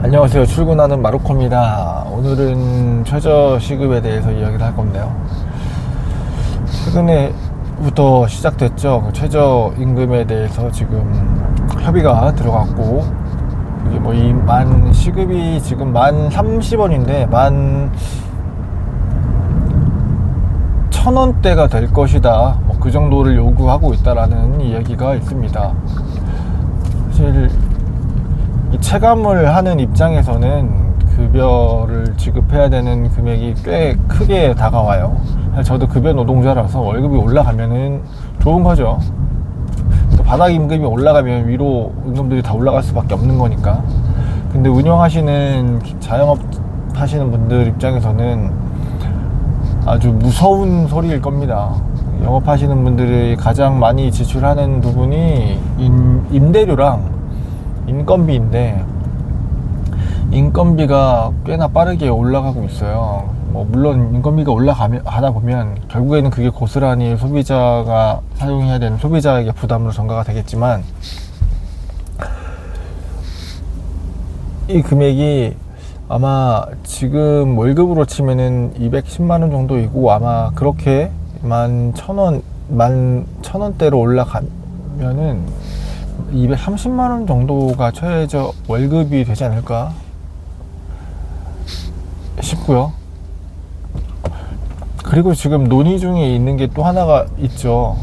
안녕하세요. 출근하는 마루코입니다. 오늘은 최저 시급에 대해서 이야기를 할 건데요. 최근에부터 시작됐죠. 그 최저 임금에 대해서 지금 협의가 들어갔고, 이게 뭐 이 만 시급이 지금 만 30원인데 만 1000원대가 될 것이다. 뭐 그 정도를 요구하고 있다라는 이야기가 있습니다. 사실 이 체감을 하는 입장에서는 급여를 지급해야 되는 금액이 꽤 크게 다가와요. 저도 급여 노동자라서 월급이 올라가면은 좋은 거죠. 또 바닥 임금이 올라가면 위로 임금들이 다 올라갈 수밖에 없는 거니까. 근데 운영하시는 자영업 하시는 분들 입장에서는 아주 무서운 소리일 겁니다. 영업하시는 분들이 가장 많이 지출하는 부분이 임대료랑 인건비인데, 인건비가 꽤나 빠르게 올라가고 있어요. 뭐 물론 인건비가 올라가다 보면 결국에는 그게 고스란히 소비자가 사용해야 되는 소비자에게 부담으로 전가가 되겠지만, 이 금액이 아마 지금 월급으로 치면은 210만원 정도이고, 아마 그렇게 11,000원대로 올라가면은 230만원 정도가 최저 월급이 되지 않을까 싶고요. 그리고 지금 논의 중에 있는 게 또 하나가 있죠.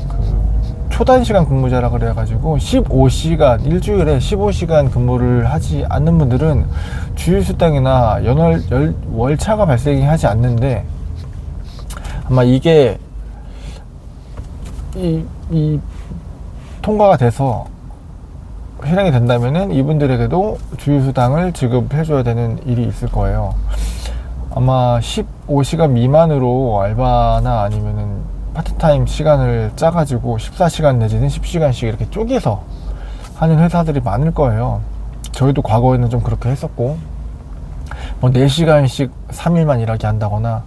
초단시간 근무자라 그래가지고 15시간, 일주일에 15시간 근무를 하지 않는 분들은 주휴수당이나 월차가 발생이 하지 않는데, 아마 이게 이 통과가 돼서 실행이 된다면은 이분들에게도 주휴수당을 지급해줘야 되는 일이 있을 거예요. 아마 15시간 미만으로 알바나 아니면은 파트타임 시간을 짜가지고 14시간 내지는 10시간씩 이렇게 쪼개서 하는 회사들이 많을 거예요. 저희도 과거에는 좀 그렇게 했었고, 뭐 4시간씩 3일만 일하게 한다거나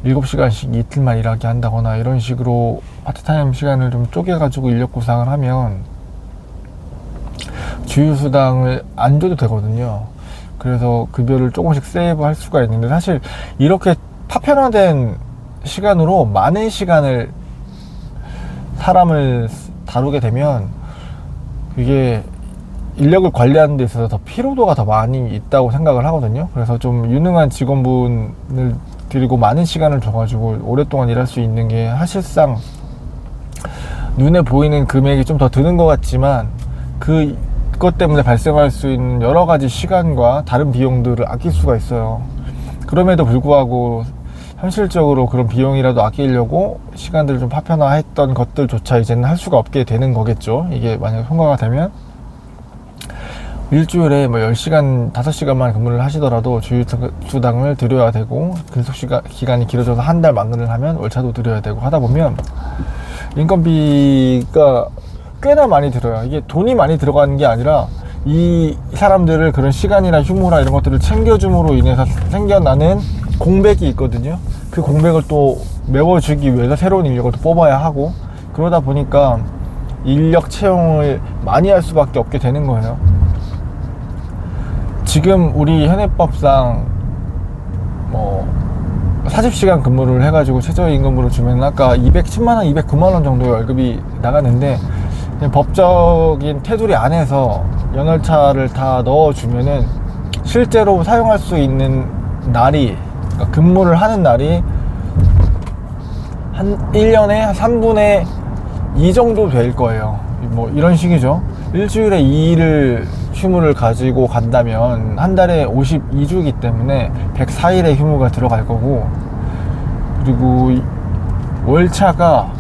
7시간씩 이틀만 일하게 한다거나 이런 식으로 파트타임 시간을 좀 쪼개가지고 인력 구상을 하면 주휴수당을 안 줘도 되거든요. 그래서 급여를 조금씩 세이브 할 수가 있는데, 사실 이렇게 파편화된 시간으로 많은 시간을 사람을 다루게 되면 이게 인력을 관리하는 데 있어서 더 피로도가 더 많이 있다고 생각을 하거든요. 그래서 좀 유능한 직원분을 드리고 많은 시간을 줘가지고 오랫동안 일할 수 있는 게 사실상 눈에 보이는 금액이 좀 더 드는 것 같지만, 그것 때문에 발생할 수 있는 여러 가지 시간과 다른 비용들을 아낄 수가 있어요. 그럼에도 불구하고 현실적으로 그런 비용이라도 아끼려고 시간들을 좀 파편화했던 것들조차 이제는 할 수가 없게 되는 거겠죠. 이게 만약에 통과가 되면 일주일에 뭐 10시간, 5시간만 근무를 하시더라도 주휴수당을 드려야 되고, 근속 기간이 길어져서 한 달 만근을 하면 월차도 드려야 되고 하다 보면 인건비가 꽤나 많이 들어요. 이게 돈이 많이 들어가는 게 아니라 이 사람들을 그런 시간이나 휴무나 이런 것들을 챙겨줌으로 인해서 생겨나는 공백이 있거든요. 그 공백을 또 메워주기 위해서 새로운 인력을 또 뽑아야 하고, 그러다 보니까 인력 채용을 많이 할 수밖에 없게 되는 거예요. 지금 우리 현행법상 뭐 40시간 근무를 해가지고 최저임금으로 주면 아까 210만원, 209만원 정도의 월급이 나가는데, 법적인 테두리 안에서 연월차를 다 넣어주면은 실제로 사용할 수 있는 날이, 그러니까 근무를 하는 날이 한 1년에 3분의 2 정도 될 거예요. 뭐 이런 식이죠. 일주일에 2일을 휴무를 가지고 간다면 한 달에 52주이기 때문에 104일의 휴무가 들어갈 거고, 그리고 월차가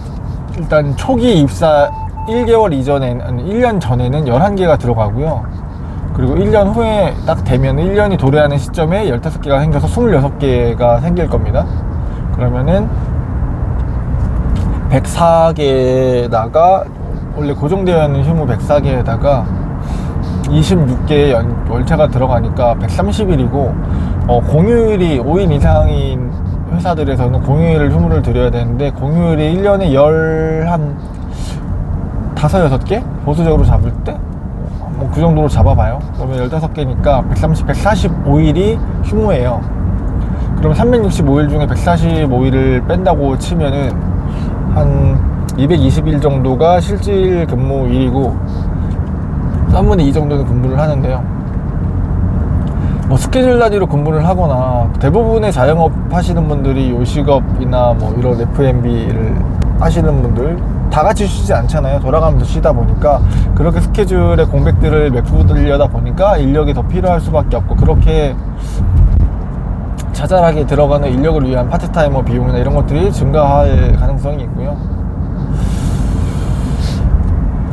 일단 초기 입사 1개월 이전에는, 1년 전에는 11개가 들어가고요. 그리고 1년 후에 딱 되면 1년이 도래하는 시점에 15개가 생겨서 26개가 생길 겁니다. 그러면은 104개에다가 원래 고정되어 있는 휴무 104개에다가 26개의 월차가 들어가니까 130일이고, 공휴일이 5인 이상인 회사들에서는 공휴일을 휴무를 드려야 되는데, 공휴일이 1년에 한 5, 6개? 보수적으로 잡을 때? 뭐 그 정도로 잡아봐요. 그러면 15개니까 145일이 휴무예요. 그럼 365일 중에 145일을 뺀다고 치면은 한 220일 정도가 실질 근무일이고 3분의 2 정도는 근무를 하는데요. 뭐 스케줄 단위로 근무를 하거나 대부분의 자영업 하시는 분들이 요식업이나 뭐 이런 F&B를 하시는 분들 다 같이 쉬지 않잖아요. 돌아가면서 쉬다 보니까 그렇게 스케줄의 공백들을 메꾸려다 보니까 인력이 더 필요할 수밖에 없고, 그렇게 자잘하게 들어가는 인력을 위한 파트타이머 비용이나 이런 것들이 증가할 가능성이 있고요.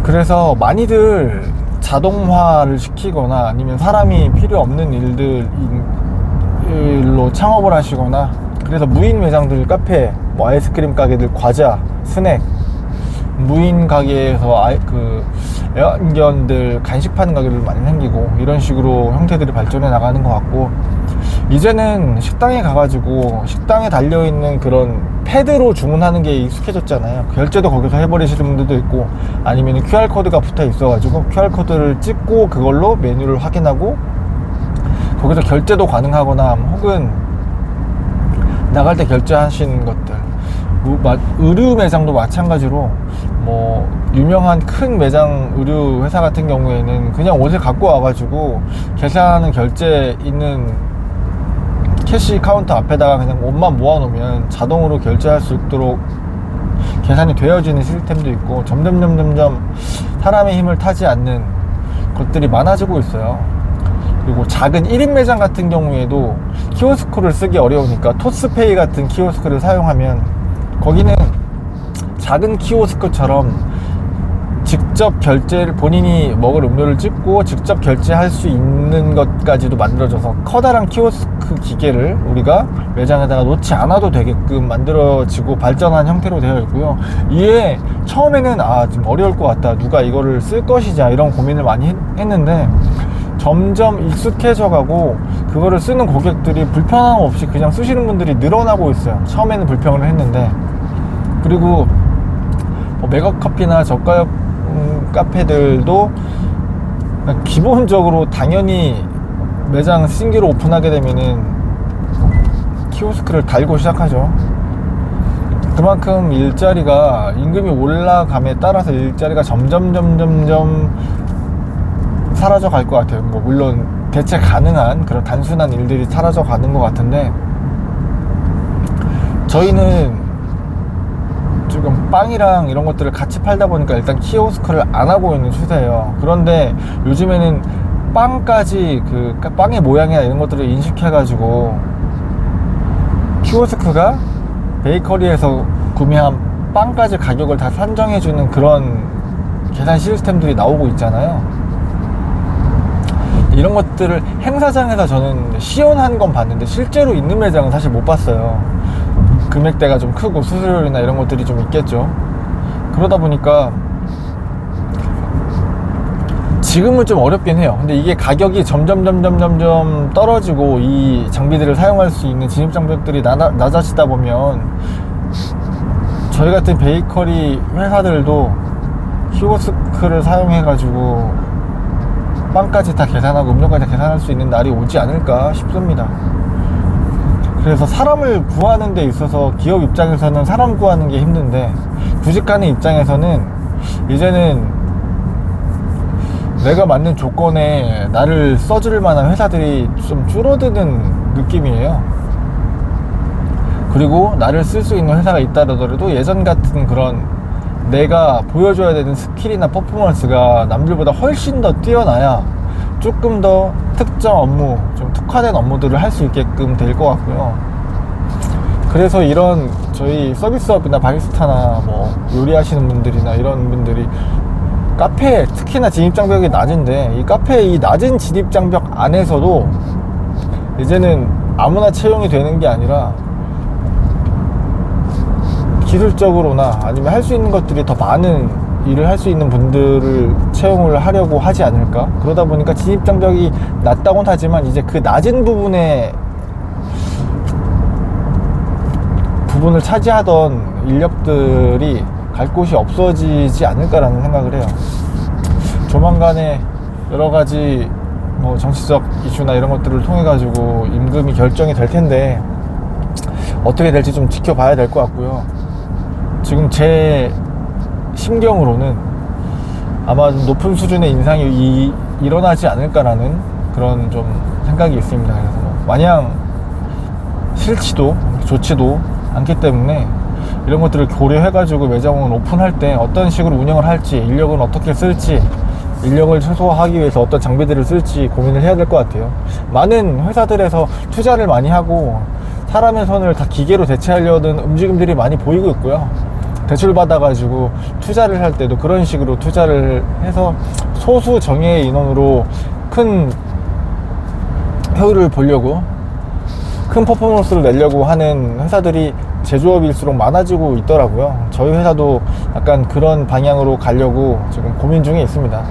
그래서 많이들 자동화를 시키거나 아니면 사람이 필요 없는 일들로 창업을 하시거나, 그래서 무인 매장들, 카페, 뭐 아이스크림 가게들, 과자, 스낵, 무인 가게에서 애완견들 간식 파는 가게들 많이 생기고, 이런 식으로 형태들이 발전해 나가는 것 같고, 이제는 식당에 가가지고 식당에 달려있는 그런 패드로 주문하는 게 익숙해졌잖아요. 결제도 거기서 해버리시는 분들도 있고, 아니면 QR코드가 붙어 있어가지고 QR코드를 찍고 그걸로 메뉴를 확인하고 거기서 결제도 가능하거나, 혹은 나갈 때 결제하시는 것들, 의류 매장도 마찬가지로 뭐 유명한 큰 매장 의류 회사 같은 경우에는 그냥 옷을 갖고 와가지고 계산하는 결제 있는 캐시 카운터 앞에다가 그냥 옷만 모아놓으면 자동으로 결제할 수 있도록 계산이 되어지는 시스템도 있고, 점점 사람의 힘을 타지 않는 것들이 많아지고 있어요. 그리고 작은 1인 매장 같은 경우에도 키오스크를 쓰기 어려우니까 토스페이 같은 키오스크를 사용하면, 거기는 작은 키오스크처럼 직접 결제를, 본인이 먹을 음료를 찍고 직접 결제할 수 있는 것까지도 만들어져서 커다란 키오스크 기계를 우리가 매장에다가 놓지 않아도 되게끔 만들어지고 발전한 형태로 되어 있고요. 이에 처음에는 좀 어려울 것 같다, 누가 이거를 쓸 것이냐, 이런 고민을 많이 했는데 점점 익숙해져 가고 그거를 쓰는 고객들이 불편함 없이 그냥 쓰시는 분들이 늘어나고 있어요. 처음에는 불평을 했는데. 그리고 메가커피나 저가형 카페들도 기본적으로 당연히 매장 신규로 오픈하게 되면은 키오스크를 달고 시작하죠. 그만큼 일자리가, 임금이 올라감에 따라서 일자리가 점점 사라져 갈 것 같아요. 뭐 물론 대체 가능한 그런 단순한 일들이 사라져 가는 것 같은데, 저희는 지금 빵이랑 이런 것들을 같이 팔다 보니까 일단 키오스크를 안 하고 있는 추세예요. 그런데 요즘에는 빵까지 빵의 모양이나 이런 것들을 인식해가지고 키오스크가 베이커리에서 구매한 빵까지 가격을 다 산정해주는 그런 계산 시스템들이 나오고 있잖아요. 이런 것들을 행사장에서 저는 시연한 건 봤는데 실제로 있는 매장은 사실 못 봤어요. 금액대가 좀 크고 수수료나 이런 것들이 좀 있겠죠. 그러다 보니까 지금은 좀 어렵긴 해요. 근데 이게 가격이 점점 떨어지고 이 장비들을 사용할 수 있는 진입 장벽들이 낮아지다 보면 저희 같은 베이커리 회사들도 키오스크를 사용해 가지고 빵까지 다 계산하고 음료까지 다 계산할 수 있는 날이 오지 않을까 싶습니다. 그래서 사람을 구하는 데 있어서 기업 입장에서는 사람 구하는 게 힘든데, 구직하는 입장에서는 이제는 내가 맞는 조건에 나를 써줄 만한 회사들이 좀 줄어드는 느낌이에요. 그리고 나를 쓸 수 있는 회사가 있다더라도 예전 같은 그런 내가 보여줘야 되는 스킬이나 퍼포먼스가 남들보다 훨씬 더 뛰어나야 조금 더 특정 업무, 좀 특화된 업무들을 할 수 있게끔 될 것 같고요. 그래서 이런 저희 서비스업이나 바리스타나 뭐 요리하시는 분들이나 이런 분들이 카페, 특히나 진입장벽이 낮은데, 이 카페의 이 낮은 진입장벽 안에서도 이제는 아무나 채용이 되는 게 아니라 기술적으로나 아니면 할 수 있는 것들이 더 많은 일을 할 수 있는 분들을 채용을 하려고 하지 않을까. 그러다 보니까 진입장벽이 낮다고는 하지만 이제 그 낮은 부분을 차지하던 인력들이 갈 곳이 없어지지 않을까라는 생각을 해요. 조만간에 여러 가지 뭐 정치적 이슈나 이런 것들을 통해 가지고 임금이 결정이 될 텐데 어떻게 될지 좀 지켜봐야 될 것 같고요. 지금 제 심경으로는 아마 좀 높은 수준의 인상이 일어나지 않을까라는 그런 좀 생각이 있습니다. 그래서 뭐 마냥 싫지도 좋지도 않기 때문에 이런 것들을 고려해가지고 매장을 오픈할 때 어떤 식으로 운영을 할지, 인력은 어떻게 쓸지, 인력을 최소화하기 위해서 어떤 장비들을 쓸지 고민을 해야 될 것 같아요. 많은 회사들에서 투자를 많이 하고 사람의 손을 다 기계로 대체하려는 움직임들이 많이 보이고 있고요. 대출 받아가지고 투자를 할 때도 그런 식으로 투자를 해서 소수 정예의 인원으로 큰 효율을 보려고, 큰 퍼포먼스를 내려고 하는 회사들이 제조업일수록 많아지고 있더라고요. 저희 회사도 약간 그런 방향으로 가려고 지금 고민 중에 있습니다.